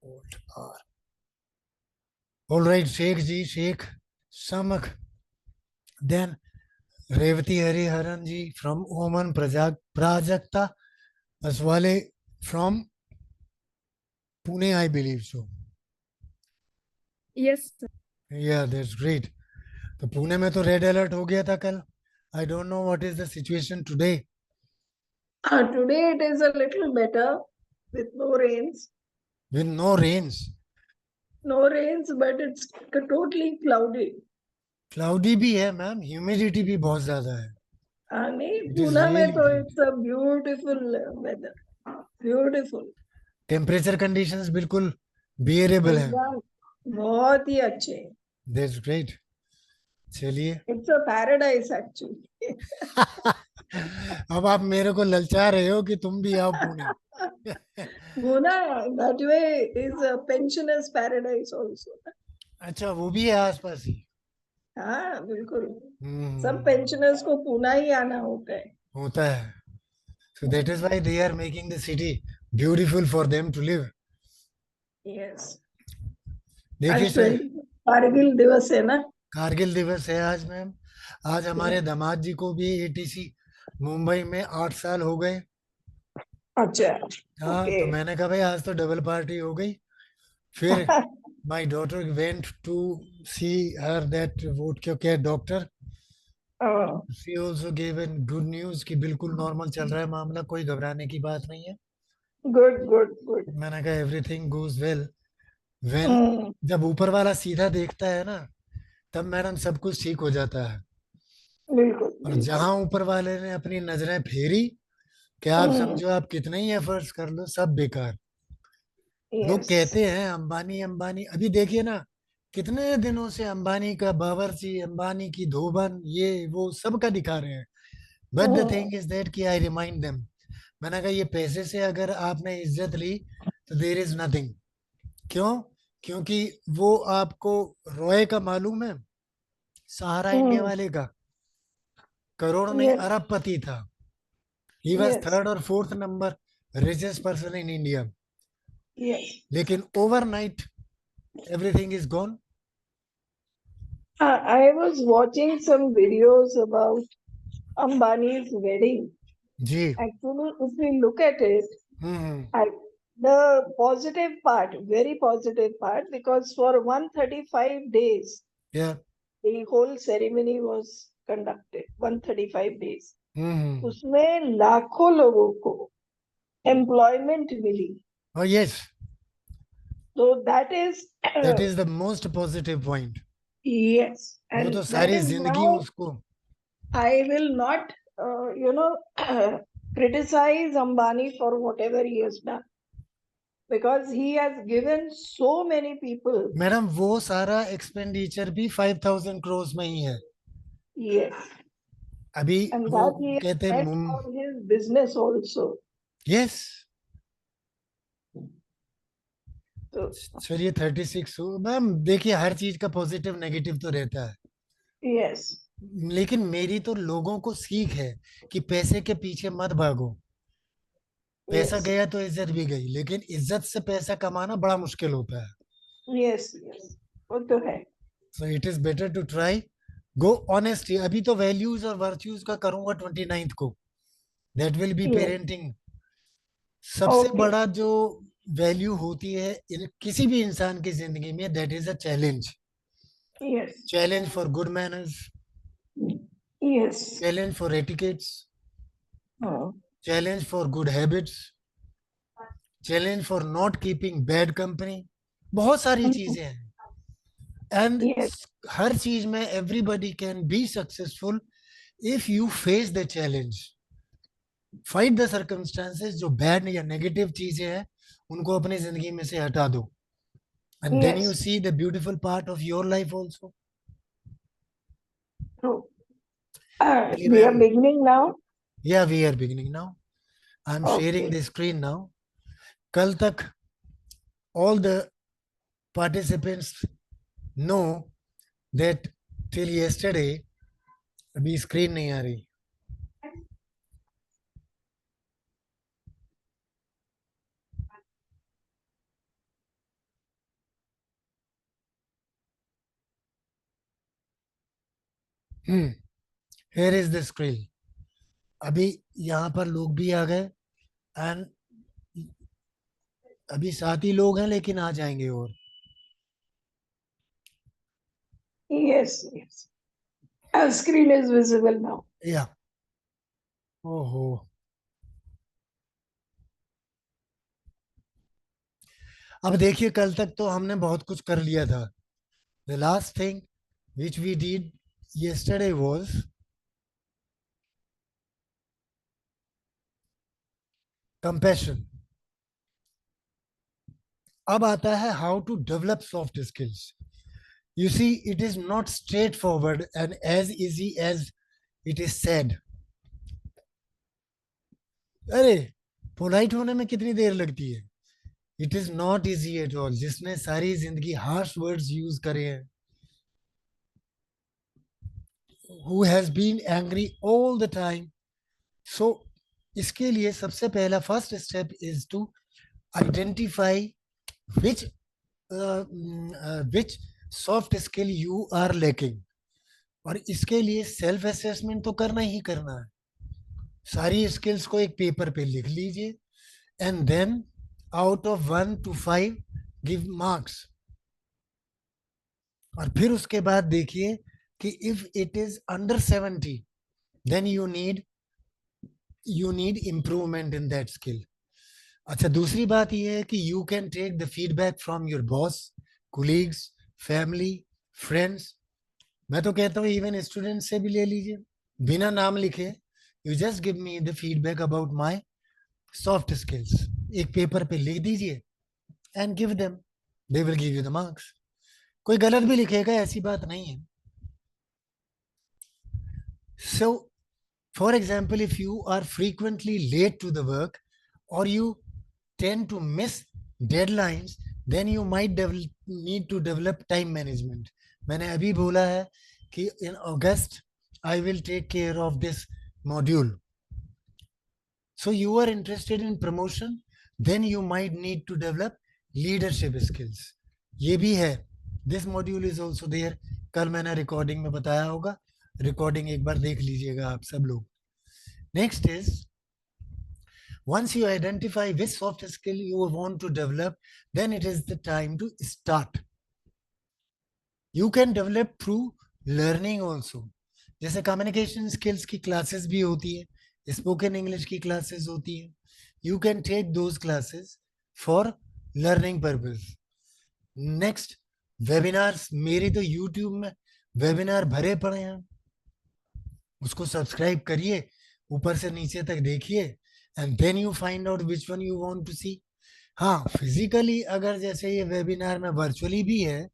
Old R. All right, Sheikh ji, Sheikh Samak. Then Revati Hariharan ji from Oman, Prajakta Aswale from Pune, I believe so. Yes, sir. Yeah, that's great. तो पुणे में तो red alert हो गया था कल. I don't know what is the situation today. Today it is a little better with no rains. With no rains. No rains, but it's totally cloudy. Cloudy भी है ma'am, humidity भी बहुत ज्यादा है. नहीं, इट इज पूना में really तो great. it's a beautiful weather. Beautiful. Temperature conditions बिल्कुल बियरेबल है. एकदम बहुत ही अच्छे. That's great. चलिए. It's a paradise actually. अब आप मेरे को ललचा रहे हो कि तुम भी आओ Pune. Pune, that way is a pensioner's paradise also. अच्छा, वो भी है आसपास ही. हाँ बिल्कुल. सब हम्म, पेंशनर्स को पूना ही आना होता है. होता है. So that is why they are making the city beautiful for them to live. Yes. देखिए आज सर, 20 कारगिल दिवस है ना. कारगिल दिवस है आज मैम. आज हमारे दामाद जी को भी एटीसी मुंबई में 8 साल हो गए. अच्छा. हाँ, ओके. तो मैंने कहा भाई आज तो डबल पार्टी हो गई. फिर my daughter went to see her that vote क्यों क्या doctor. She also give an good news कि बिल्कुल नॉर्मल चल रहा है मामला, कोई घबराने की बात नहीं है. Good good good. मैंने कहा एवरीथिंग गोज वेल व्हेन. जब ऊपर वाला सीधा देखता है ना, तब मैडम सब कुछ ठीक हो जाता है. बिल्कुल और बिल्कुल. जहां ऊपर वाले ने अपनी नजरें फेरी, क्या आप समझो आप कितने ही एफर्ट्स कर लो सब बेकार. लोग यस. कहते हैं अंबानी अंबानी, अभी देखिए ना, कितने दिनों से अंबानी का बावर्ची, अंबानी की धोबन, ये वो सब का दिखा रहे हैं. But the thing is that कि आई रिमाइंड देम. मैंने कहा ये पैसे से अगर आपने इज्जत ली तो देर इज नथिंग. क्यों? क्योंकि वो आपको रॉय का मालूम है, सहारा इंडिया वाले का, करोड़ नहीं यस अरबपति था. ही वॉज यस थर्ड और fourth number richest person in India. Yes. लेकिन overnight everything is gone. I was watching some videos about Ambani's wedding. जी. Actually, if we look at it, hmm. I, the positive part, very positive part, because for 135 days, या. the whole ceremony was conducted. 135 days. हम्म. उसमें लाखों लोगों को employment milli. Oh yes, So that is that is the most positive point. yes, वो and तो that सारी is जिंदगी why उसको. I will not, criticize Ambani for whatever he has done because he has given so many people. Madam वो सारा expenditure भी 5,000 crores में ही है. Yes, अभी and वो that he has कहते हैं spent on his business also. Yes. So चलिए 36 हो मैम. देखिए हर चीज का पॉजिटिव नेगेटिव तो रहता है. yes, लेकिन मेरी तो लोगों को सीख है कि पैसे के पीछे मत भागो. पैसा yes, गया तो इज्जत भी गई, लेकिन इज्जत से पैसा कमाना बड़ा मुश्किल होता है. yes, yes. वो तो है. So it is better to try go honestly. अभी तो वैल्यूज और वर्च्यूज का करूंगा 29th को. That will be Yes. Parenting. सबसे Okay. बड़ा जो वैल्यू होती है किसी भी इंसान की जिंदगी में, that is a challenge. Yes. Challenge for good manners, Yes. Challenge for etiquettes, Hmm. Challenge for good habits, challenge for not keeping bad company. बहुत सारी चीजें हैं. And Yes. हर चीज में everybody can be successful if you face the challenge. Fight the circumstances. जो bad या negative चीजें हैं उनको अपनी जिंदगी में से हटा दो. And then you Yes. see the beautiful part of your life also. True. चलिए We are ma'am. beginning now. Yeah, we are beginning now. I'm sharing Okay. the screen now. कल तक all the participants know that till yesterday अभी screen नहीं आ रही. here is the skill. अभी यहाँ पर लोग भी आ गए एंड अभी 7 ही लोग हैं लेकिन आ जाएंगे और Yes, yes. Our screen is visible now. या ओहो अब देखिए कल तक तो हमने बहुत कुछ कर लिया था. The last thing which we did yesterday was compassion. अब आता है how to develop soft skills. You see, it is not straightforward and as easy as it is said. अरे पोलाइट होने में कितनी देर लगती है. It is not easy at all. जिसने सारी जिंदगी हार्श वर्ड्स यूज करे हैं, who has been angry all the time. So इसके लिए सबसे पहला first step is to identify which which soft skill you are lacking. और इसके लिए सेल्फ असेसमेंट तो करना ही करना है. सारी स्किल्स को एक पेपर पे लिख लीजिए and then out of 1 to 5 give marks. और फिर उसके बाद देखिए कि if it is under 70 then you need improvement in that skill. अच्छा दूसरी बात यह है कि you can take the feedback from your boss, colleagues, family, friends. मैं तो कहता हूँ इवन स्टूडेंट से भी ले लीजिए बिना नाम लिखे. You just give me the feedback about my soft skills. एक पेपर पे लिख दीजिए and give them. They will give you the marks. कोई गलत भी लिखेगा, ऐसी बात नहीं है. So for example if you are frequently late to the work or you tend to miss deadlines, then you might need to develop time management. मैंने अभी बोला है कि in August I will take care of this module. So you are interested in promotion, then you might need to develop leadership skills. ये भी है. This module is also there. कल मैंने रिकॉर्डिंग में बताया होगा. रिकॉर्डिंग एक बार देख लीजिएगा आप सब लोग. Next is, once you identify which soft skill you want to develop, then it is the time to start. You can develop through learning also. जैसे कम्युनिकेशन स्किल्स की क्लासेस भी होती है, स्पोकन इंग्लिश की क्लासेस होती है. You can take those classes for learning purpose. Next webinars. मेरी तो यूट्यूब में वेबिनार भरे पड़े हैं. उसको सब्सक्राइब करिए, ऊपर से नीचे तक देखिए and then you find out which one you want to see. हाँ फिजिकली अगर जैसे ये वेबिनार में वर्चुअली भी है,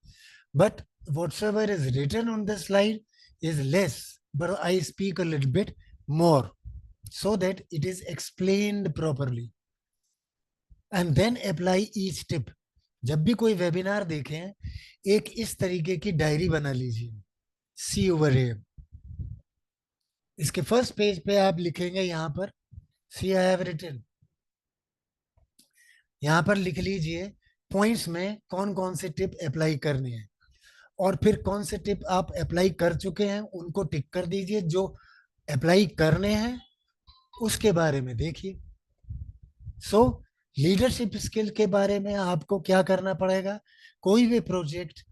but whatsoever is written on the slide is less, but I speak a little bit more so that it is explained properly. And then apply each tip. जब भी कोई वेबिनार देखें, एक इस तरीके की डायरी बना लीजिए. See over here. इसके फर्स्ट पेज पे आप लिखेंगे यहाँ पर See, I have written. यहां पर लिख लीजिए पॉइंट्स में कौन कौन से टिप अप्लाई करने हैं और फिर कौन से टिप आप अप्लाई कर चुके हैं उनको टिक कर दीजिए. जो अप्लाई करने हैं उसके बारे में देखिए. सो लीडरशिप स्किल के बारे में आपको क्या करना पड़ेगा. कोई भी प्रोजेक्ट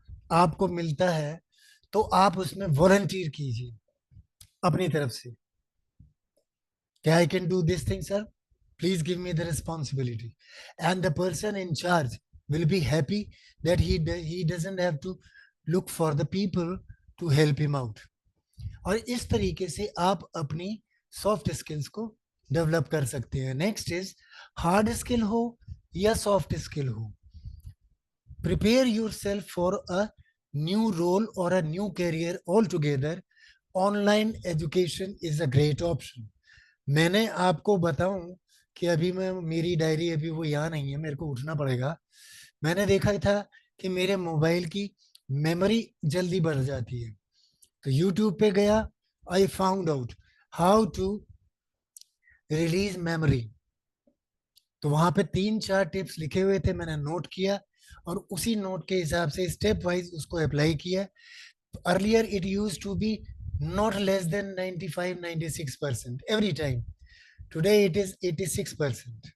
आपको मिलता है तो आप उसमें वॉलंटियर कीजिए अपनी तरफ से. क्या I can do this thing, sir? Please give me the responsibility. And the person in charge will be happy that he doesn't have to look for the people to help him out. और इस तरीके से आप अपनी soft skills को develop कर सकते हैं. नेक्स्ट इज हार्ड स्किल हो या सॉफ्ट स्किल हो, prepare yourself for a new role और a new career all together. Online education is a great option. मैंने आपको बताऊं कि अभी मैं मेरी डायरी अभी वो यहाँ नहीं है, मेरे को उठना पड़ेगा. मैंने देखा था कि मेरे मोबाइल की मेमोरी जल्दी बढ़ जाती है, तो यूट्यूब पे गया. I found out how to release memory. तो वहां पे 3-4 टिप्स लिखे हुए थे, मैंने नोट किया और उसी नोट के हिसाब से स्टेप वाइज उसको अप्लाई किया. Earlier it used to be not less than 95-96% every time. Today it is 86%.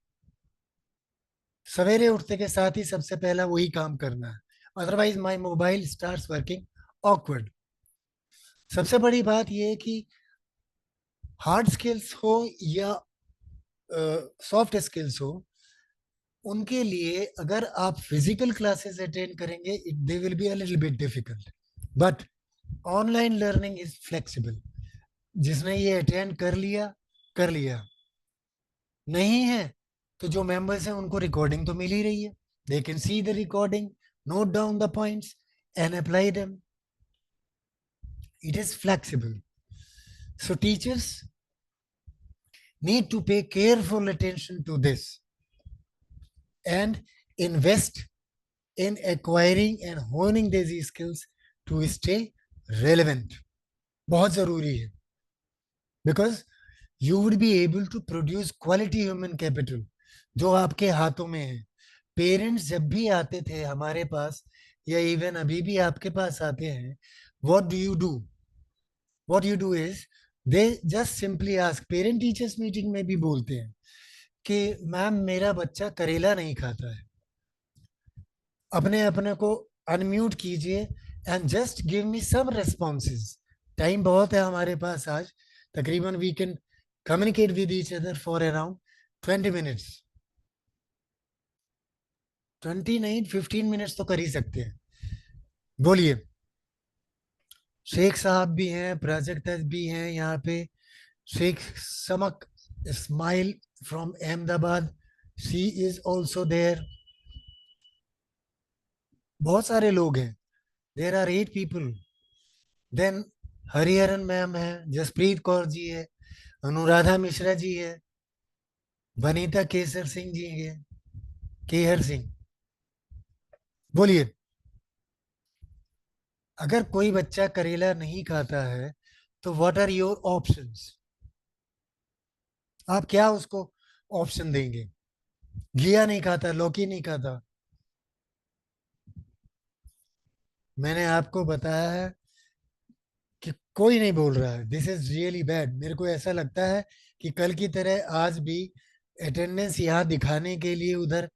सवेरे उठते के साथ ही सबसे पहला वही काम करना है, otherwise my mobile starts working awkward. सबसे बड़ी बात यह है कि हार्ड स्किल्स हो या सॉफ्ट स्किल्स हो, उनके लिए अगर आप फिजिकल क्लासेस अटेंड करेंगे they will be a little bit difficult. But online learning is flexible. जिसने ये अटेंड कर लिया, नहीं है तो जो मेंबर्स हैं उनको रिकॉर्डिंग तो मिल ही रही है. They can see the recording, note down the points and apply them. It is flexible. So teachers need to pay careful attention to this and invest in acquiring and honing these skills to stay relevant. बहुत जरूरी है, because you would be able to produce quality human capital जो आपके हाथों में है. Parents जब भी आते थे हमारे पास, या इवन अभी भी आपके पास आते हैं, what you do is they just simply ask. Parent teachers meeting में भी बोलते हैं कि मैम मेरा बच्चा करेला नहीं खाता है. अपने अपने को अनम्यूट कीजिए and just give me some responses. Time बहुत है हमारे पास आज, तकरीबन we can communicate with each other for around 20 minutes. 20 नहीं, 15 मिनट्स तो कर ही सकते हैं. बोलिए. शेख साहब भी हैं, प्राजक्ता भी हैं यहाँ पे. Sheikh Samak Ismail from Ahmedabad, she is also there. बहुत सारे लोग हैं. There are 8 people. Then Hariharan ma'am है, जसप्रीत कौर जी है, अनुराधा मिश्रा जी है, वनीता केसर सिंह जी है, केहर सिंह. बोलिए. अगर कोई बच्चा करेला नहीं खाता है तो व्हाट आर योर ऑप्शंस? आप क्या उसको ऑप्शन देंगे? घिया नहीं खाता, लौकी नहीं खाता. मैंने आपको बताया है कि कोई नहीं बोल रहा है. This is really bad. मेरे को ऐसा लगता है कि कल की तरह आज भी अटेंडेंस यहाँ दिखाने के लिए उधर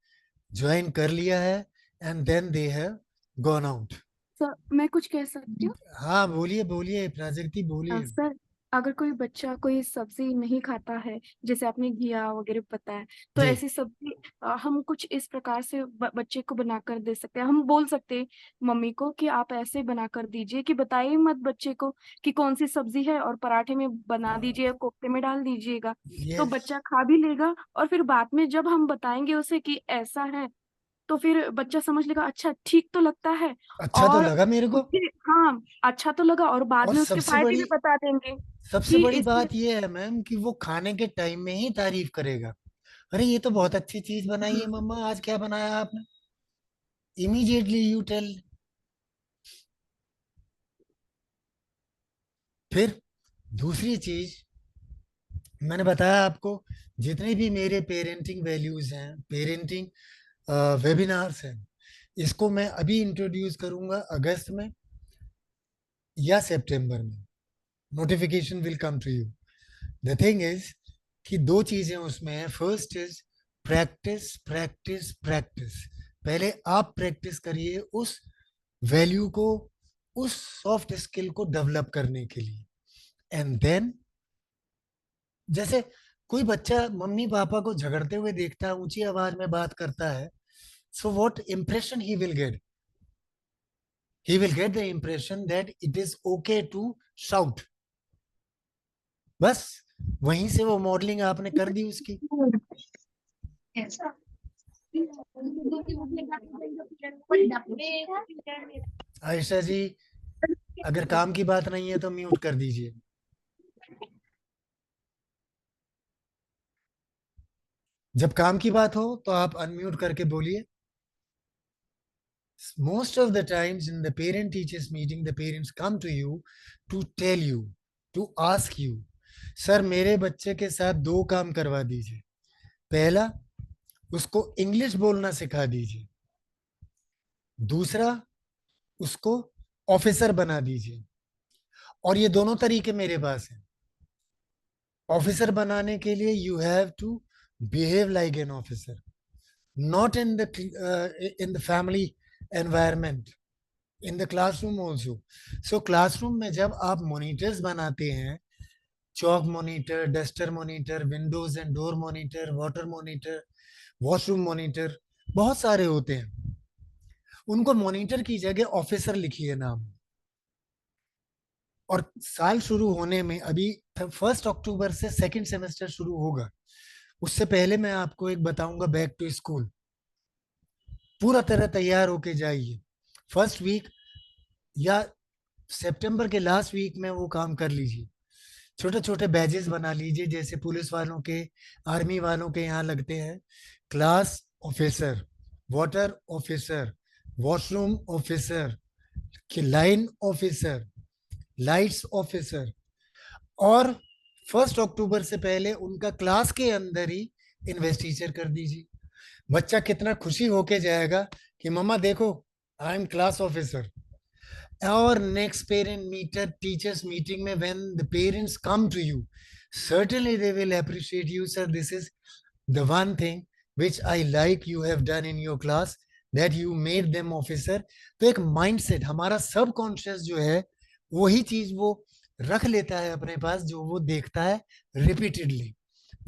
ज्वाइन कर लिया है and then they have gone out. Sir मैं कुछ कह सकती हूँ? हाँ बोलिए बोलिए प्राजक्ति बोलिए. सर, अगर कोई बच्चा कोई सब्जी नहीं खाता है, जैसे आपने घिया वगैरह बताया, तो जी. ऐसी सब्जी हम कुछ इस प्रकार से बच्चे को बनाकर दे सकते हैं. हम बोल सकते हैं मम्मी को कि आप ऐसे बनाकर दीजिए, कि बताइए मत बच्चे को कि कौन सी सब्जी है, और पराठे में बना दीजिए, कोफ्ते में डाल दीजिएगा. तो यस. बच्चा खा भी लेगा, और फिर बाद में जब हम बताएंगे उसे कि ऐसा है, तो फिर बच्चा समझ लेगा अच्छा ठीक तो लगता है. अच्छा तो और लगा मेरे को. उसके, हाँ, अच्छा तो लगा, और बाद और में उसके फायदे भी बता देंगे सबसे कि बड़ी इससे. बात यह है मैम कि वो खाने के टाइम में ही तारीफ करेगा. अरे ये तो बहुत अच्छी चीज बनाई है हाँ, मम्मा, आज क्या बनाया आपने. Immediately you tell. फिर दूसरी चीज मैंने बताया आपको, जितने भी मेरे पेरेंटिंग वैल्यूज हैं, पेरेंटिंग वेबिनार्स हैं, इसको मैं अभी इंट्रोड्यूस करूंगा अगस्त में या सितंबर में. Notification will come to you. The thing is कि दो चीजें उसमें हैं. First is practice practice practice. पहले आप प्रैक्टिस करिए उस वैल्यू को, उस सॉफ्ट स्किल को डेवलप करने के लिए. एंड देन जैसे कोई बच्चा मम्मी पापा को झगड़ते हुए देखता है, ऊंची आवाज में बात करता है, so what impression he will get? He will get the impression that it is okay to shout. बस वहीं से वो मॉडलिंग आपने कर दी उसकी. आयशा जी, अगर काम की बात नहीं है तो म्यूट कर दीजिए. जब काम की बात हो तो आप अनम्यूट करके बोलिए. Most of the times in the parent teachers meeting, the parents come to you to tell you, to ask you, sir मेरे बच्चे के साथ दो काम करवा दीजिए. पहला, उसको इंग्लिश बोलना सिखा दीजिए. दूसरा, उसको ऑफिसर बना दीजिए. और ये दोनों तरीके मेरे पास हैं। ऑफिसर बनाने के लिए you have to behave like an officer, not in the family environment, in the classroom also. So classroom में जब आप monitors बनाते हैं, chalk monitor, duster monitor, windows and door monitor, water monitor, washroom monitor, बहुत सारे होते हैं, उनको मॉनिटर की जगह ऑफिसर लिखिए नाम। और साल शुरू होने में अभी 1 अक्टूबर से सेकंड सेमेस्टर शुरू होगा, उससे पहले मैं आपको एक बताऊंगा, बैक टू स्कूल। पूरा तरह तैयार होके जाइए। फर्स्ट वीक या सितंबर के लास्ट वीक में वो काम कर लीजिए। छोटे छोटे बैजेस बना लीजिए, जैसे पुलिस वालों के, आर्मी वालों के यहाँ लगते हैं, class officer, water officer, washroom officer, कि लाइन ऑफिसर, लाइट्स ऑफिसर। और 1 अक्टूबर से पहले उनका क्लास के अंदर ही इन्वेस्टिचर कर दीजिए। बच्चा कितना खुशी होके जाएगा कि मम्मा देखो, आई एम क्लास ऑफिसर। और next parent meter teachers meeting में when the parents come to you, certainly they will appreciate you, sir, this is the one thing which I like you have done in your class, that you made them officer। तो एक mindset, हमारा सब conscious जो है वही चीज वो रख लेता है अपने पास, जो वो देखता है रिपीटेडली।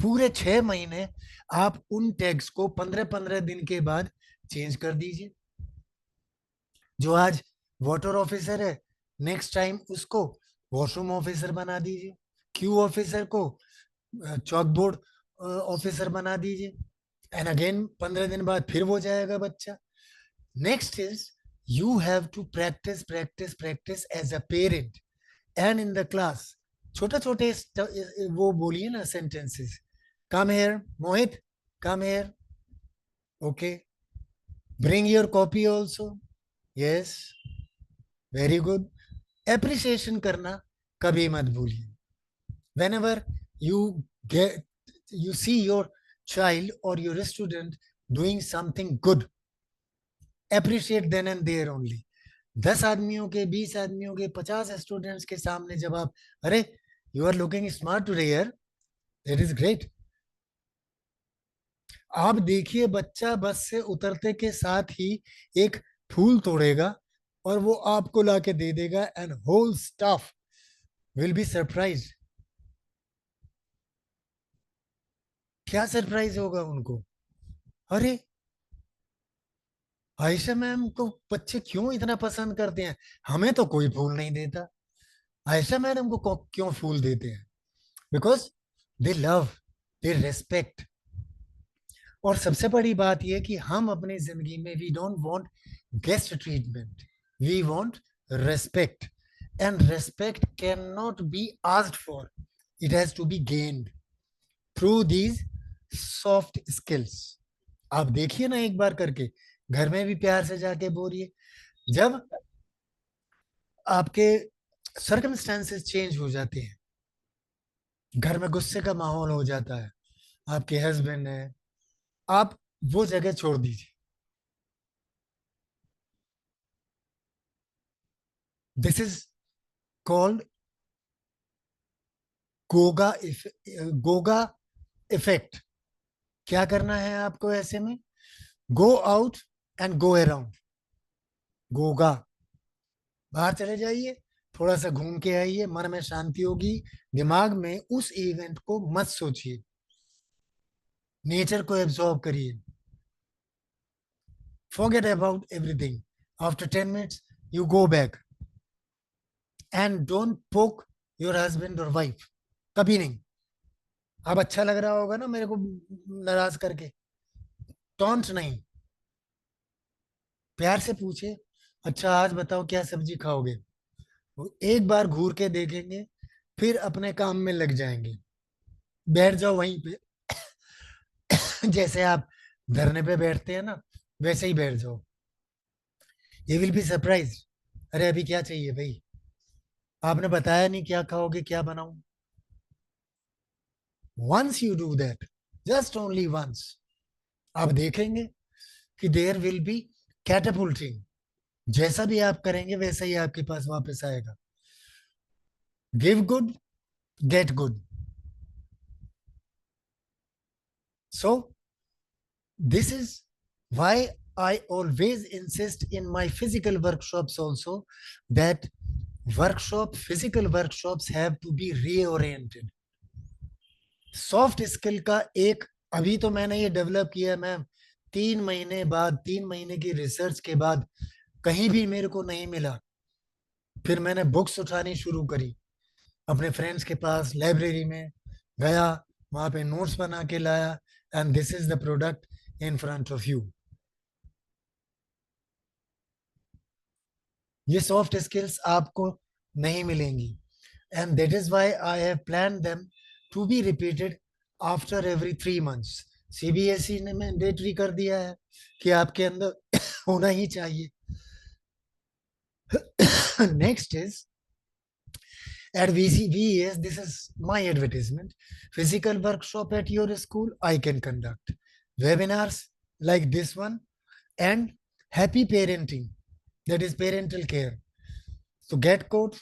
पूरे 6 महीने आप उन टैग्स को 15-15 दिन के बाद चेंज कर दीजिए। जो आज वाटर ऑफिसर है, नेक्स्ट टाइम उसको वॉशरूम ऑफिसर बना दीजिए। क्यू ऑफिसर को चौक बोर्ड ऑफिसर बना दीजिए। एंड अगेन 15 दिन बाद फिर वो जाएगा बच्चा। Next is you have to practice practice practice as a parent and in the class. छोटे छोटे वो बोलिए ना sentences, come here Mohit, come here, okay, bring your copy also, yes, very good. Appreciation करना कभी मत भूलिए। whenever you get you see your child or your student doing something good, appreciate then and there only। 10 आदमियों के, 20 आदमियों के, 50 students के सामने जब आप, अरे you are looking smart today यार, दैट इज ग्रेट। आप देखिए बच्चा बस से उतरते के साथ ही एक फूल तोड़ेगा और वो आपको लाके दे देगा, and whole staff will be surprise. क्या सरप्राइज होगा उनको, अरे आयशा मैम को बच्चे क्यों इतना पसंद करते हैं, हमें तो कोई फूल नहीं देता, आयशा मैडम को क्यों फूल देते हैं? Because they love, they respect. और सबसे बड़ी बात यह कि हम अपनी जिंदगी में we don't want guest treatment, we want respect. And respect can not be asked for, it has to be gained through these soft skills. आप देखिए ना एक बार करके, घर में भी प्यार से जाके बोलिए। जब आपके सर्कमस्टेंसेस चेंज हो जाते हैं, घर में गुस्से का माहौल हो जाता है, आपके हस्बैंड है, आप वो जगह छोड़ दीजिए। This is called Goga Goga effect. क्या करना है आपको ऐसे में? Go out and go around. Goga, बाहर चले जाइए, थोड़ा सा घूम के आइए, मन में शांति होगी, दिमाग में उस इवेंट को मत सोचिए, नेचर को एब्जॉर्ब करिए, forget about everything। After 10 minutes you go back and don't poke your husband or wife, कभी नहीं। अब अच्छा लग रहा होगा ना मेरे को नाराज करके, टॉन्ट नहीं, प्यार से पूछे, अच्छा आज बताओ क्या सब्जी खाओगे, वो एक बार घूर के देखेंगे, फिर अपने काम में लग जाएंगे। बैठ जाओ वहीं पे जैसे आप धरने पे बैठते हैं ना, वैसे ही बैठ जाओ। ये विल बी सरप्राइज, अरे अभी क्या चाहिए भाई, आपने बताया नहीं क्या खाओगे, क्या बनाऊं। Once you do that, just only once, आप देखेंगे कि देयर विल बी कैटापुल्टिंग। जैसा भी आप करेंगे वैसा ही आपके पास वापस आएगा। Give good, get good. So this is why I always insist in my physical workshops also that physical workshops have to be reoriented. Soft skill का एक, अभी तो मैंने ये डेवलप किया है मैम, 3 महीने की रिसर्च के बाद कहीं भी मेरे को नहीं मिला, फिर मैंने बुक्स उठानी शुरू करी, अपने फ्रेंड्स के पास लाइब्रेरी में गया, वहां पे नोट्स बना के लाया, and this is the product in front of you. ये सॉफ्ट स्किल्स आपको नहीं मिलेंगी, and that is why I have plan them to be repeated after every 3 months. CBSE ने मैंडेटरी कर दिया है कि आपके अंदर होना ही चाहिए. Next is at VES, this is my advertisement. Physical workshop at your school, I can conduct. Webinars like this one, and happy parenting, that is parental care. So get code,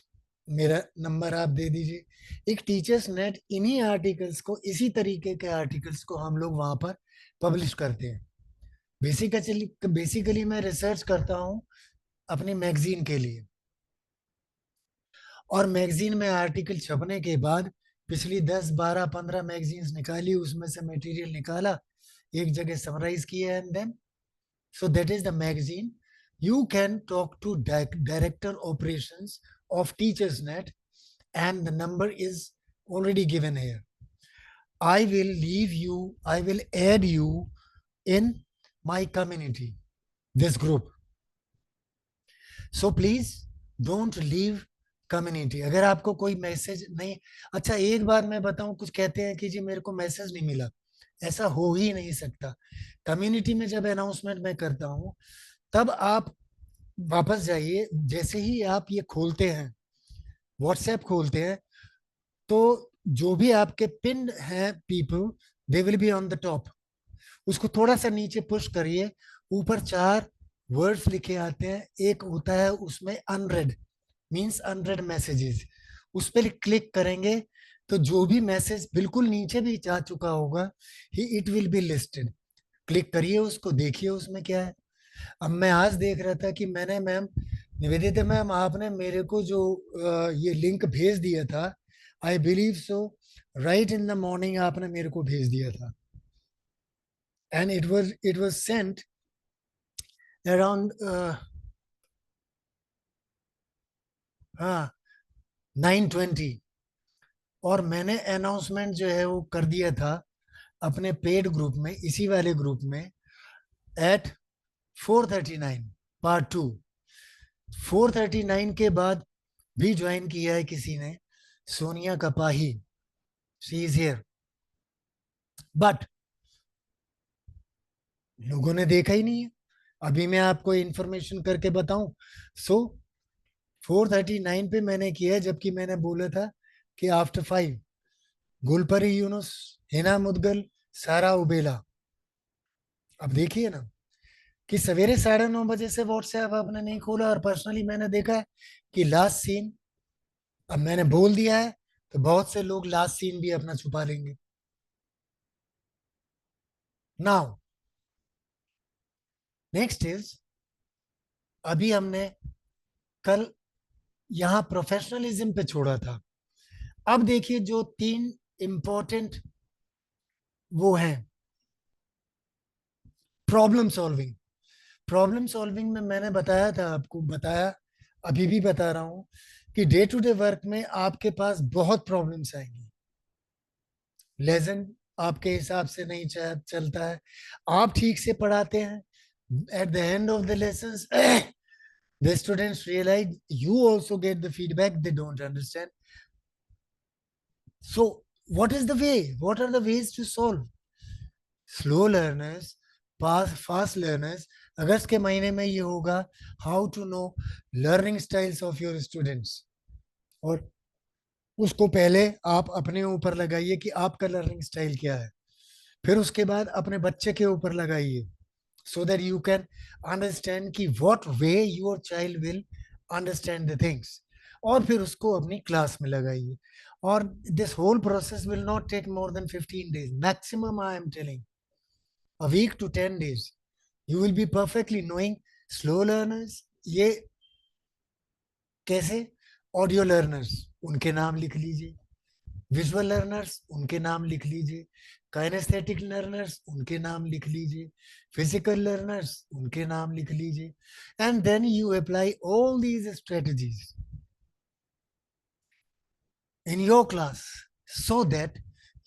मेरा नंबर आप दे दीजिए. एक teachers net इन्हीं articles को, इसी तरीके के articles को हम लोग वहां पर पब्लिश करते हैं. बेसिकली मैं रिसर्च करता हूं अपनी मैगजीन के लिए, और मैगजीन में आर्टिकल छपने के बाद पिछली 10, 12, 15 मैगजीन्स निकाली, उसमें से मटेरियल निकाला, एक जगह समराइज किया, and then so that is the magazine. You can talk to director operations of TeachersNet, and the number is already given here. I will add you in my community, this group. So please don't leave community. अगर आपको कोई message नहीं, अच्छा एक बात मैं बताऊं, कुछ कहते हैं कि जी मेरे को मैसेज नहीं मिला, ऐसा हो ही नहीं सकता. कम्युनिटी में जब अनाउंसमेंट मैं करता हूं, तब आप वापस जाइए, जैसे ही आप ये खोलते हैं, व्हाट्सएप खोलते हैं, तो जो भी आपके पिन है people, they will be on the top. उसको थोड़ा सा नीचे पुश करिए, ऊपर 4 वर्ड्स लिखे आते हैं, एक होता है उसमें अनरेड, मीन्स अनरेड मैसेजेस. उस पर क्लिक करेंगे तो जो भी मैसेज बिल्कुल नीचे भी जा चुका होगा, it will be listed. Click करिए उसको, देखिए उसमें क्या है. अब मैं आज देख रहा था कि मैंने, मैम निवेदिता मैम, आपने मेरे को जो ये लिंक भेज दिया था, I believe so right in the morning आपने मेरे को भेज दिया था, and it was sent around हाँ 9:20, और मैंने अनाउंसमेंट जो है वो कर दिया था अपने पेड ग्रुप में, इसी वाले ग्रुप में, एट 4:39 पार्ट 2. 4:39 के बाद भी ज्वाइन किया है किसी ने, Sonia Kapahi, she is here, but लोगों ने देखा ही नहीं है. अभी मैं आपको इंफॉर्मेशन करके बताऊं, सो 4:39 पे मैंने किया है, जबकि मैंने बोला था कि आफ्टर 5, गुलपरी यूनुस, हिना मुदगल, सारा उबेला. अब देखिए ना कि सवेरे 9:30 से व्हाट्सएप आपने नहीं खोला, और पर्सनली मैंने देखा है कि लास्ट सीन, अब मैंने बोल दिया है तो बहुत से लोग लास्ट सीन भी अपना छुपा लेंगे. नाउ नेक्स्ट इज, अभी हमने कल यहां प्रोफेशनलिज्म पे छोड़ा था. अब देखिए जो 3 इंपॉर्टेंट वो हैं, प्रॉब्लम सॉल्विंग. प्रॉब्लम सॉल्विंग में मैंने बताया था, आपको बताया, अभी भी बता रहा हूं कि डे टू डे वर्क में आपके पास बहुत प्रॉब्लम्स आएंगी. लेसन आपके हिसाब से नहीं चलता है, आप ठीक से पढ़ाते हैं, at the end of the lesson the students realize, you also get the feedback, they don't understand. So what is the way, what are the ways to solve? Slow learners, fast learners, अगस्त के महीने में ये होगा, how to know learning styles of your students, और उसको पहले आप अपने ऊपर लगाइए कि आपका लर्निंग स्टाइल क्या है, फिर उसके बाद अपने बच्चे के ऊपर लगाइए, so that you can understand कि what way your child will understand the things. और फिर उसको अपनी क्लास में लगाइए. और this whole process will not take more than 15 days maximum. I am telling a week to 10 days. You will be perfectly knowing. Slow learners, ये कैसे? Audio learners, उनके नाम लिख लीजिए. विजुअल लर्नर्स, उनके नाम लिख लीजिए. काइनेस्थेटिक लर्नर्स, उनके नाम लिख लीजिए. फिजिकल लर्नर्स, उनके नाम लिख लीजिए. And then you apply all these strategies in your class so that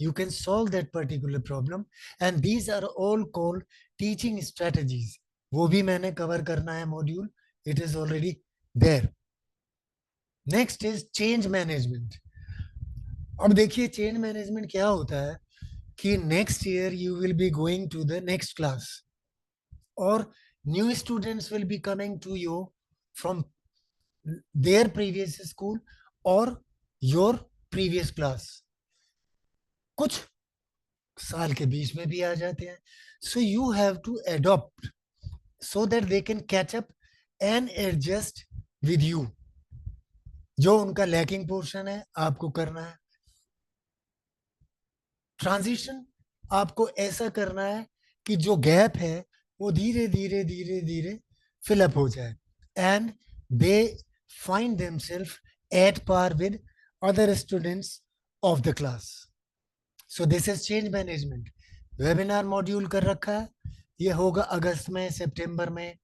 you can solve that particular problem. And these are all called teaching strategies. वो भी मैंने कवर करना है module. It is already there. Next is change management. अब देखिए change management क्या होता है कि next year you will be going to the next class और new students will be coming to you from their previous school और your previous class. कुछ साल के बीच में भी आ जाते हैं. So you have to adopt so that they can catch up and adjust with you. जो उनका लैकिंग पोर्शन है आपको करना है. ट्रांजिशन आपको ऐसा करना है कि जो गैप है वो धीरे धीरे धीरे धीरे फिलअप हो जाए and they find themselves at par with other students of the class. So this is change management. Webinar module कर रखा है. ये होगा अगस्त में, सितंबर में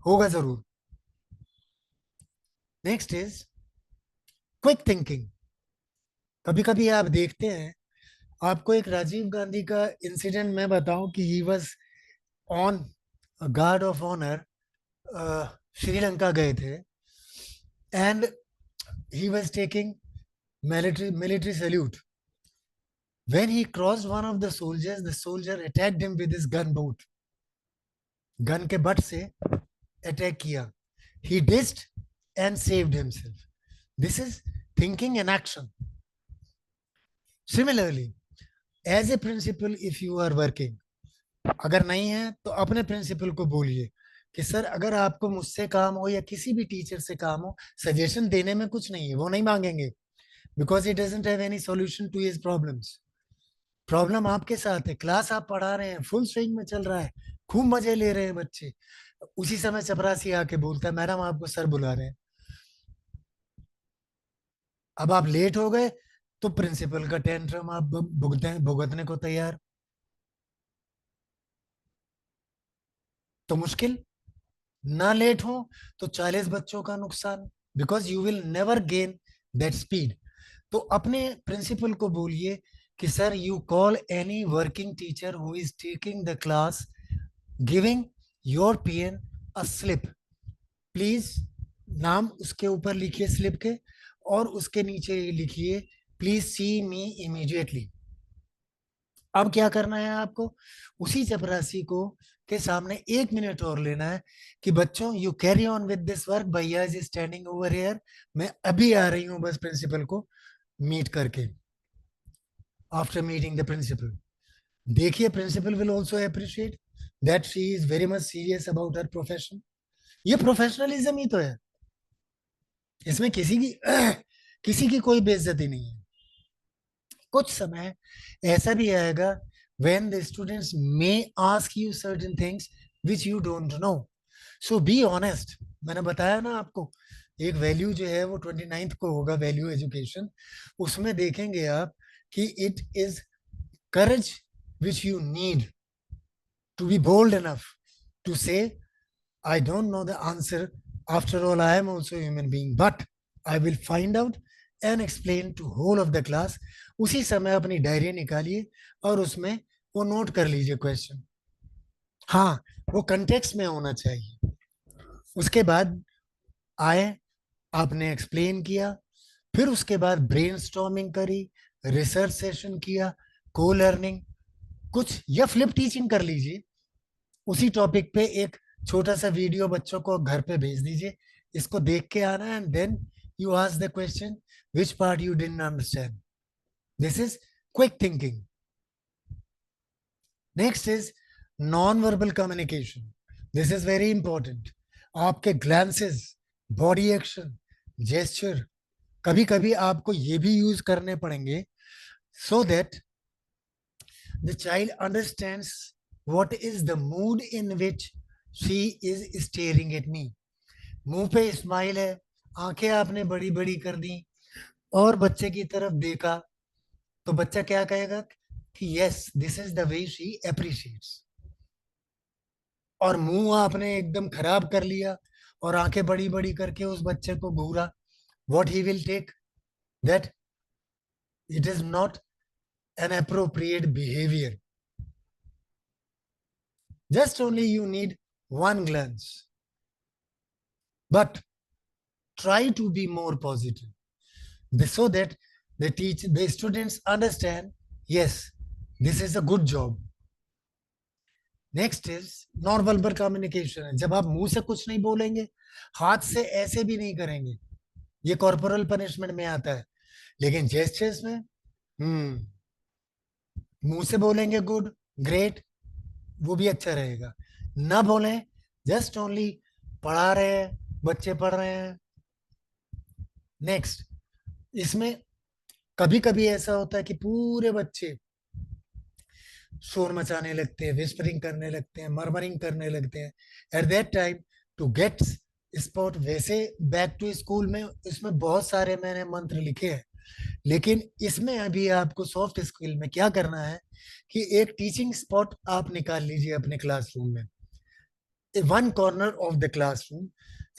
होगा जरूर. Next is quick thinking. कभी कभी आप देखते हैं, आपको एक राजीव गांधी का इंसिडेंट मैं बताऊं कि he was on guard of honour. Sri Lanka गए थे and he was taking military salute. When he crossed one of the soldiers, the soldier attacked him with his gun boot. Gun के बट से अटैक किया. He dissed and saved himself. This is thinking and action. Similarly, as a principal, if you are working, अगर नहीं है तो अपने principal को बोलिए कि सर अगर आपको मुझसे काम हो या किसी भी टीचर से काम हो, सजेशन देने में कुछ नहीं है. वो नहीं मांगेंगे because he doesn't have any solution to his problems. Problem आपके साथ है. क्लास आप पढ़ा रहे हैं, फुल स्विंग में चल रहा है, खूब मजे ले रहे हैं बच्चे. उसी समय चपरासी आके बोलता है मैडम आपको सर बुला रहे हैं. अब आप लेट हो गए तो प्रिंसिपल का टेंट्रम आप भुगतने को तैयार. तो मुश्किल. ना लेट हो तो 40 बच्चों का नुकसान, because you will never gain that speed. तो अपने प्रिंसिपल को बोलिए कि sir you call any working teacher who is taking the class giving your PN a slip. Please नाम उसके ऊपर लिखिए स्लिप के और उसके नीचे लिखिए प्लीज सी मी इमीडिएटली. अब क्या करना है आपको? उसी चपरासी को के सामने 1 मिनट और लेना है कि बच्चों you carry on with this work, भैया इज स्टैंडिंग ओवर हियर, मैं अभी आ रही हूं बस प्रिंसिपल को मीट करके. आफ्टर मीटिंग द प्रिंसिपल, देखिए principal will also appreciate that she is very much serious about her profession. ये प्रोफेशनलिज्म ही तो है. इसमें किसी की कोई बेइज्जती नहीं है. कुछ समय ऐसा भी आएगा when the students may ask you certain things which you don't know. So be honest. मैंने बताया ना आपको, एक वैल्यू जो है वो 29th को होगा, वैल्यू एजुकेशन. उसमें देखेंगे आप कि it is courage which you need to be bold enough to say I don't know the answer, after all I am also a human being, but I will find out and explain to whole of the class. उसी समय अपनी diary निकालिए और उसमें वो note कर लीजिए question. हाँ, वो कंटेक्स्ट में होना चाहिए. उसके बाद आए, आपने एक्सप्लेन किया, फिर उसके बाद ब्रेनस्टॉर्मिंग करी, रिसर्च सेशन किया, को लर्निंग कुछ, या फ्लिप टीचिंग कर लीजिए. उसी टॉपिक पे एक छोटा सा वीडियो बच्चों को घर पे भेज दीजिए, इसको देख के आना and then you ask the question which part you didn't understand. This is quick thinking. Next is non verbal communication. This is very important. आपके ग्लांसेस, बॉडी एक्शन, जेस्चर, कभी कभी आपको ये भी यूज करने पड़ेंगे, so that the child understands what is the mood in which she is staring at me. मुंह पे स्माइल है, आंखें आपने बड़ी बड़ी कर दी और बच्चे की तरफ देखा, तो बच्चा क्या कहेगा कि yes, this is the way she appreciates. और मुंह आपने एकदम खराब कर लिया और आंखें बड़ी बड़ी करके उस बच्चे को घूरा, what he will take, that it is not an appropriate behavior. Just only you need one glance, but try to be more positive, so that the students understand, yes, this is a good job. Next is non verbal communication है, जब आप मुंह से कुछ नहीं बोलेंगे, हाथ से ऐसे भी नहीं करेंगे, ये कॉर्पोरल पनिशमेंट में आता है, लेकिन जेस्चर्स में मुंह से बोलेंगे गुड, ग्रेट, वो भी अच्छा रहेगा। ना बोलें, जस्ट ओनली पढ़ा रहे हैं, बच्चे पढ़ रहे हैं। नेक्स्ट, इसमें कभी कभी ऐसा होता है कि पूरे बच्चे शोर मचाने लगते हैं, विस्परिंग करने लगते हैं, मर्मरिंग करने लगते हैं। At that time to get spot, वैसे बैक टू स्कूल में इसमें बहुत सारे मैंने मंत्र लिखे हैं, लेकिन इसमें अभी आपको सॉफ्ट स्किल में क्या करना है कि एक टीचिंग स्पॉट आप निकाल लीजिए अपने क्लासरूम में, one corner of the classroom,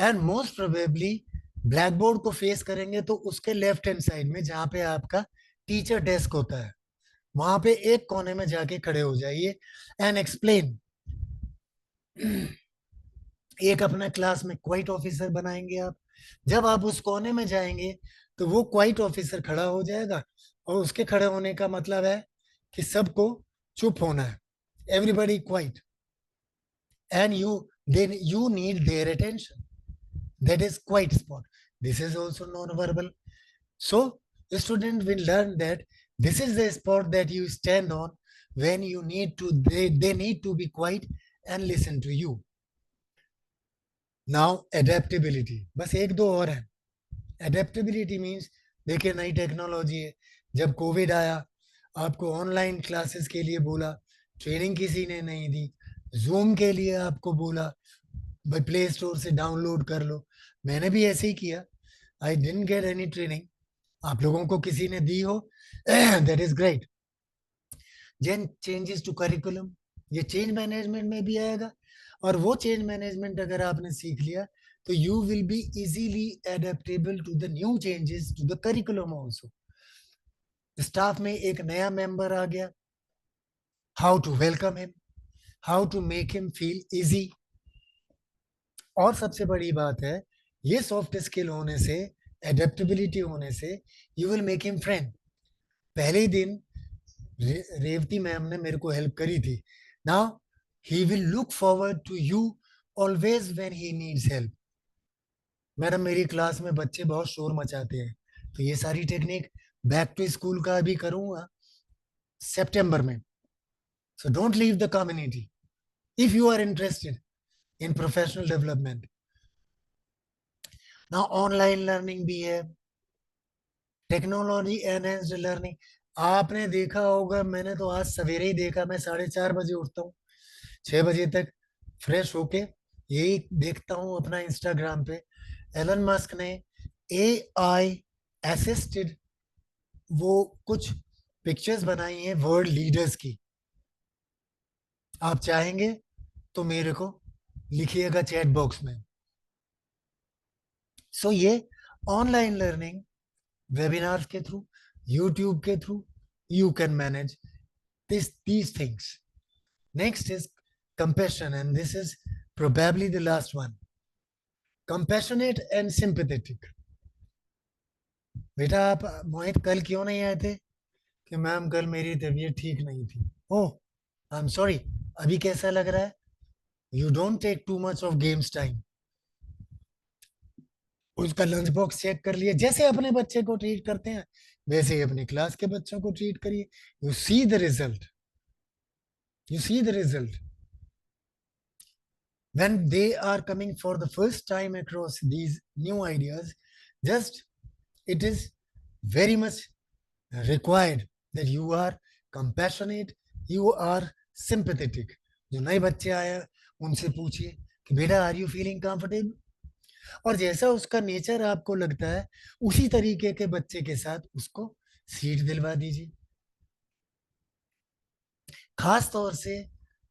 and most probably black board को फेस करेंगे तो उसके लेफ्ट हैंड साइड में जहाँ पे आपका टीचर डेस्क होता है, वहां पे एक कोने में जाके खड़े हो जाइए एंड एक्सप्लेन। एक अपना क्लास में क्वाइट ऑफिसर बनाएंगे आप, जब आप उस कोने में जाएंगे तो वो क्वाइट ऑफिसर खड़ा हो जाएगा, और उसके खड़े होने का मतलब है कि सबको चुप होना है, everybody quite, and you need their attention, that is quiet spot. This is also non-verbal. So the student will learn that this is the spot that you stand on when you need to, they need to be quiet and listen to you. Now adaptability, बस एक दो और है। Adaptability means, देखिए नई technology है, जब Covid आया आपको ऑनलाइन क्लासेस के लिए बोला, ट्रेनिंग किसी ने नहीं दी, जूम के लिए आपको बोला भाई प्ले स्टोर से डाउनलोड कर लो, मैंने भी ऐसे ही किया, I didn't get any training, आप लोगों को किसी ने दी हो, that is great. Then changes to curriculum, ये चेंज मैनेजमेंट में भी आएगा, और वो चेंज मैनेजमेंट अगर आपने सीख लिया तो you will be easily adaptable to the new changes to the curriculum also. Staff में एक नया मेंबर आ गया, how to welcome him, how to make him feel easy. और सबसे बड़ी बात है, ये सॉफ्ट स्किल होने से, एडेप्टेबिलिटी होने से, you will make him friend. पहले ही दिन रेवती मैम ने मेरे को हेल्प करी थी, now he will look forward to you always when he needs help. Madam मेरी क्लास में बच्चे बहुत शोर मचाते हैं, तो ये सारी टेक्निक बैक टू स्कूल का भी करूंगा सितंबर में। So don't leave the community if you are interested in professional development. Now online learning भी है, टेक्नोलॉजी एनहेंस्ड लर्निंग। आपने देखा होगा, मैंने तो आज सवेरे ही देखा, मैं 4:30 बजे उठता हूँ, 6 बजे तक फ्रेश होके यही देखता हूँ अपना इंस्टाग्राम पे, एलन मस्क ने AI असिस्टेड वो कुछ पिक्चर्स बनाई हैं वर्ल्ड लीडर्स की, आप चाहेंगे तो मेरे को लिखिएगा चैट बॉक्स में। सो ये ऑनलाइन लर्निंग वेबिनार्स के थ्रू, यूट्यूब के through, you can manage these things. Next is compassion, and this is probably the last one. Compassionate and sympathetic. बेटा आप मोहित कल क्यों नहीं आए थे? कि मैम कल मेरी तबीयत ठीक नहीं थी। ओह आई एम सॉरी, अभी कैसा लग रहा है? You don't take too much of games time. उसका लंच बॉक्स चेक कर लिए, जैसे अपने बच्चे को ट्रीट करते हैं वैसे ही अपनी क्लास के बच्चों को ट्रीट करिए। You see the result, you see the result when they are coming for the first time across these new ideas. Just it is very much required that you are compassionate, you are sympathetic. जो नए बच्चे आए हैं उनसे पूछिए कि बेटा are you feeling comfortable, और जैसा उसका नेचर आपको लगता है उसी तरीके के बच्चे के साथ उसको सीट दिलवा दीजिए। खास तौर से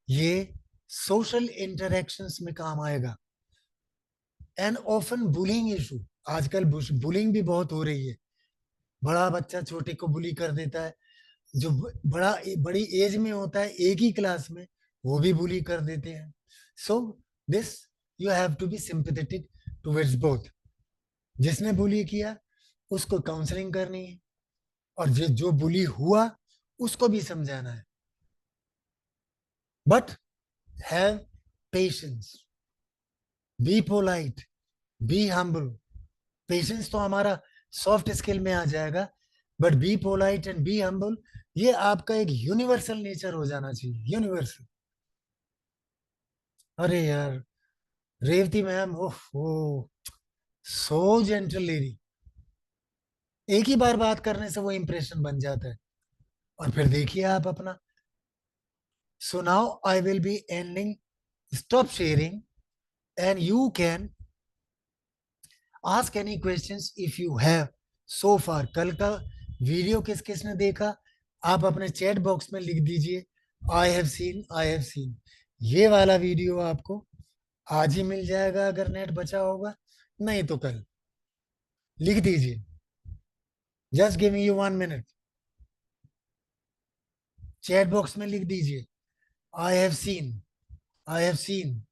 ये सोशल इंटरेक्शंस में काम आएगा। एंड ऑफन बुलिंग इशू, आजकल बुलिंग भी बहुत हो रही है। बड़ा बच्चा छोटे को बुली कर देता है, जो बड़ी एज में होता है एक ही क्लास में, वो भी बुली कर देते हैं। So this you have to be sympathetic towards both. जिसने बुली किया उसको काउंसलिंग करनी है, और जो बुली हुआ उसको भी समझाना है। But have patience, be polite, be humble. Patience तो हमारा सॉफ्ट स्किल में आ जाएगा, but be polite and be humble ये आपका एक यूनिवर्सल नेचर हो जाना चाहिए, यूनिवर्सल। अरे यार रेवती मैम, ओह सो जेंटल लेडी, एक ही बार बात करने से वो इंप्रेशन बन जाता है। और फिर देखिए आप अपना। So now I will be ending, stop sharing, and you can ask any questions if you have so far. कल का वीडियो किस किस ने देखा, आप अपने चैट बॉक्स में लिख दीजिए I have seen, I have scene. ये वाला वीडियो आपको आज ही मिल जाएगा अगर नेट बचा होगा, नहीं तो कल। लिख दीजिए, just give me you 1 minute. Chat box में लिख दीजिए I have seen, I have seen.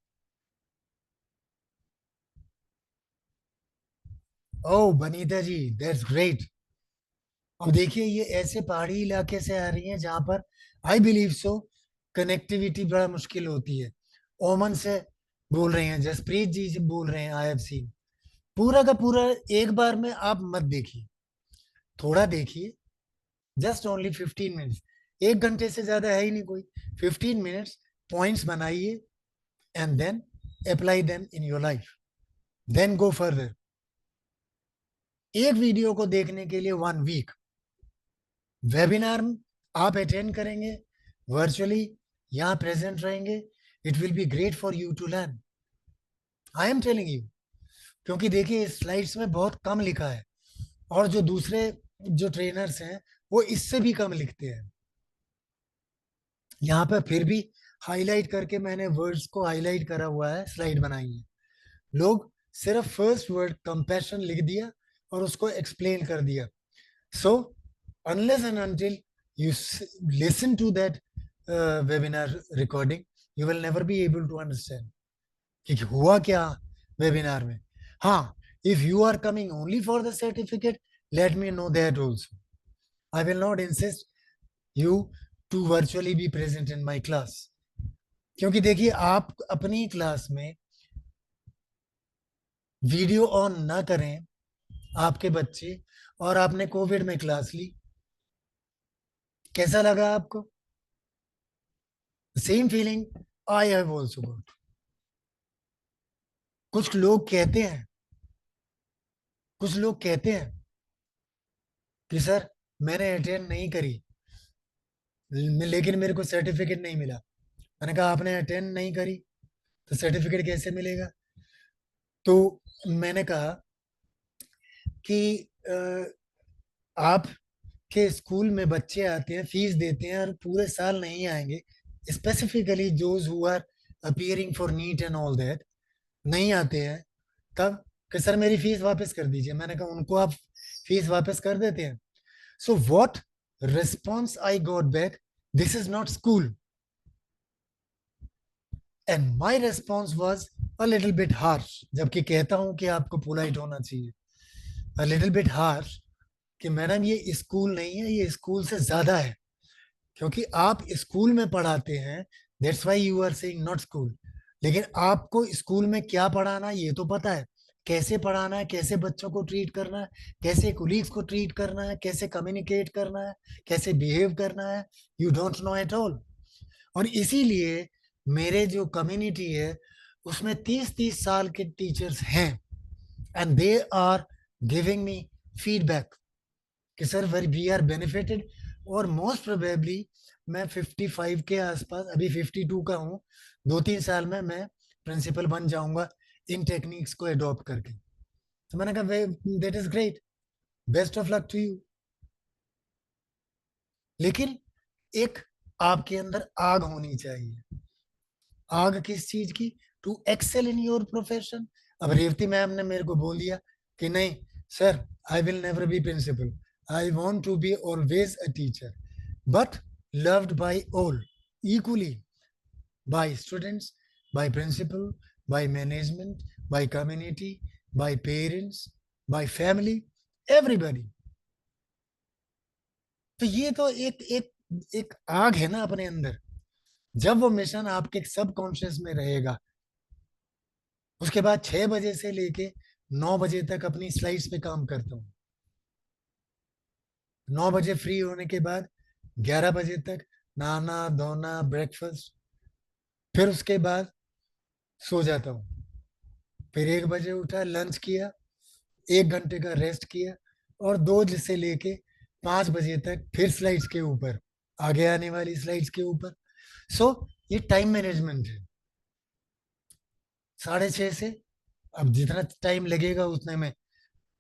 Oh Banita ji, that's great. अब देखिए ये ऐसे पहाड़ी इलाके से आ रही हैं जहां पर आई बिलीव सो कनेक्टिविटी बड़ा मुश्किल होती है। ओमन से बोल रहे हैं, जसप्रीत जी से बोल रहे हैं आई हैव सीन। पूरा का पूरा एक बार में आप मत देखिए, थोड़ा देखिए, जस्ट ओनली 15 मिनट्स। 1 घंटे से ज्यादा है ही नहीं कोई। 15 मिनट्स पॉइंट्स बनाइए and then apply them in your life, then go further. एक वीडियो को देखने के लिए 1 वीक वेबिनार आप अटेंड करेंगे वर्चुअली, यहाँ प्रेजेंट रहेंगे, it will be great for you to learn. I am telling you, क्योंकि देखिए स्लाइड्स में बहुत कम लिखा है, और जो दूसरे जो ट्रेनर्स हैं वो इससे भी कम लिखते हैं। यहाँ पर फिर भी हाईलाइट करके मैंने वर्ड्स को हाईलाइट करा हुआ है, स्लाइड बनाई है। लोग सिर्फ फर्स्ट वर्ड कंपैशन लिख दिया और उसको एक्सप्लेन कर दिया। सो unless and until you listen to that webinar recording, you will never be able to understand कि हुआ क्या वेबिनार में। हाँ, if you are coming only for the certificate, let me know that also. I will not insist you to virtually be present in my class, क्योंकि देखिए आप अपनी class में वीडियो ऑन ना करें आपके बच्चे, और आपने कोविड में क्लास ली, कैसा लगा आपको? Same feeling I have also got. कुछ लोग कहते हैं कि सर मैंने अटेंड नहीं करी लेकिन मेरे को सर्टिफिकेट नहीं मिला। मैंने कहा आपने अटेंड नहीं करी तो सर्टिफिकेट कैसे मिलेगा? तो मैंने कहा कि आप के स्कूल में बच्चे आते हैं, फीस देते हैं और पूरे साल नहीं आएंगे, specifically those who are appearing for NEET and all that, नहीं आते हैं, तब कि सर मेरी फीस वापस कर दीजिए। मैंने कहा उनको आप फीस वापस कर देते हैं। So what response I got back, this is not school, and my response was a little bit harsh. जबकि कहता हूं कि आपको पोलाइट होना चाहिए, अ लिटिल बिट हार्श कि मैडम ये स्कूल नहीं है, ये स्कूल से ज्यादा है, क्योंकि आप स्कूल में पढ़ाते हैं, that's why you are saying not school. लेकिन आपको स्कूल में क्या पढ़ाना है ये तो पता है, कैसे पढ़ाना है, कैसे बच्चों को ट्रीट करना है, कैसे कोलीग्स को ट्रीट करना है, कैसे कम्युनिकेट करना है, कैसे बिहेव करना है, you don't know at all. और इसीलिए मेरे जो कम्युनिटी है उसमें 30-30 साल के टीचर्स हैं, and they are giving me feedback कि सर वी आर बेनिफिटेड, और मोस्ट प्रोबेबली मैं 55 के आसपास, अभी 52 का हूँ, 2-3 साल में मैं प्रिंसिपल बन जाऊंगा इन टेक्निक्स को अडॉप्ट करके। तो मैंने कहा that is great, best of luck to you. लेकिन एक आपके अंदर आग होनी चाहिए। आग किस चीज की? To excel in your profession. अब रेवती मैम ने मेरे को बोल दिया कि नहीं sir, I will never be principal, I want to be always a teacher, but loved by all equally, by students, by principal, by management, by community, by parents, by family, everybody। तो ये तो एक आग है ना अपने अंदर। जब वो मिशन आपके सब कॉन्शियस में रहेगा, उसके बाद 6 बजे से लेके 9 बजे तक अपनी स्लाइड्स पे काम करता हूँ। 9 बजे फ्री होने के बाद 11 बजे तक नहाना धोना, ब्रेकफास्ट, फिर उसके बाद सो जाता हूँ। फिर 1 बजे उठा, लंच किया, 1 घंटे का रेस्ट किया, और 2 से लेके 5 बजे तक फिर स्लाइड्स के ऊपर, आगे आने वाली स्लाइड्स के ऊपर। सो ये टाइम मैनेजमेंट है। 6:30 से, अब जितना टाइम लगेगा उतने में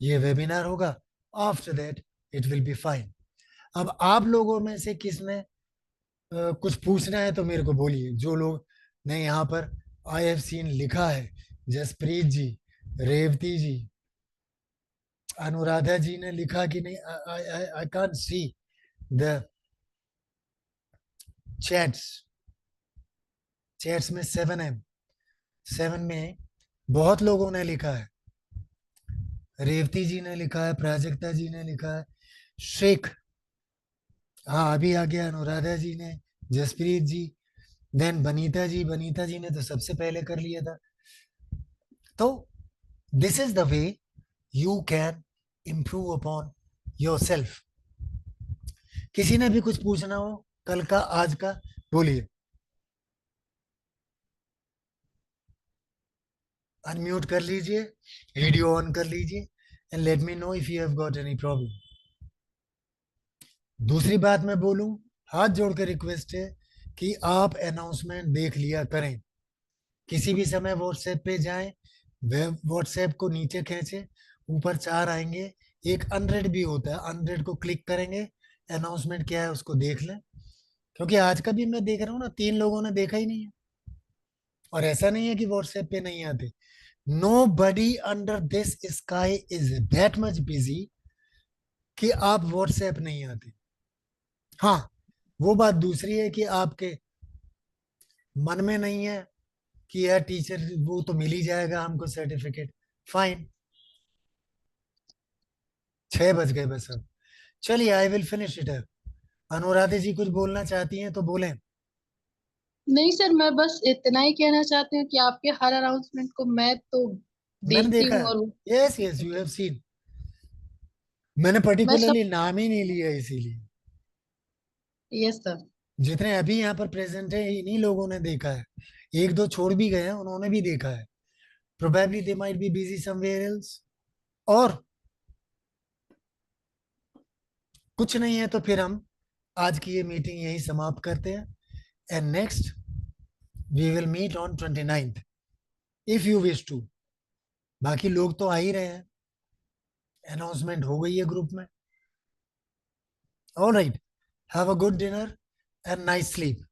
ये वेबिनार होगा, after that it will be fine. अब आप लोगों में से किसने कुछ पूछना है तो मेरे को बोलिए। जो लोग ने यहाँ पर आई हैव सीन लिखा है, जसप्रीत जी, रेवती जी, अनुराधा जी ने लिखा कि नहीं, I can't see the chats. Chats में 7 है, 7 में बहुत लोगों ने लिखा है। रेवती जी ने लिखा है, प्राजक्ता जी ने लिखा है, शेख, हाँ अभी आ गया, अनुराधा जी ने, जसप्रीत जी, देन बनीता जी ने तो सबसे पहले कर लिया था। तो this is the way you can improve upon your self. किसी ने भी कुछ पूछना हो कल का, आज का, बोलिए। अनम्यूट कर लीजिए, वीडियो ऑन कर लीजिए, and let me know if you have got any problem. दूसरी बात मैं बोलूं, हाथ जोड़कर रिक्वेस्ट है कि आप अनाउंसमेंट देख लिया करें। किसी भी समय व्हाट्सएप पे जाएं, व्हाट्सएप को नीचे खींचे, ऊपर 4 आएंगे, एक अनरेड भी होता है, अनरेड को क्लिक करेंगे, अनाउंसमेंट क्या है उसको देख लें। क्योंकि आज का भी मैं देख रहा हूँ ना, 3 लोगों ने देखा ही नहीं है। और ऐसा नहीं है कि व्हाट्सएप पे नहीं आते, nobody under this sky is that much busy कि आप व्हाट्सएप नहीं आते। हाँ, वो बात दूसरी है कि आपके मन में नहीं है कि यार टीचर वो तो मिल ही जाएगा हमको सर्टिफिकेट, फाइन। 6 बज गए बस अब। चलिए, I will finish it up. Anuradha ji कुछ बोलना चाहती हैं तो बोलें। नहीं सर, मैं बस इतना ही कहना चाहती हूँ कि आपके हर अनाउंसमेंट को मैं तो मैंने देखती देखा हूँ। है, और yes yes you have seen. मैंने मैं सब, पर्टिकुलरली नाम ही नहीं लिया इसीलिए। Yes sir. जितने अभी यहाँ पर प्रेजेंट है इन्हीं लोगों ने देखा है, 1-2 छोड़ भी गए हैं, उन्होंने भी देखा है। Probably they might be busy somewhere else. और कुछ नहीं है तो फिर हम आज की ये मीटिंग यही समाप्त करते हैं, and next we will meet on 29th if you wish to. बाकी लोग तो आ ही रहे हैं, अनाउंसमेंट हो गई है ग्रुप में। All right, have a good dinner and nice sleep.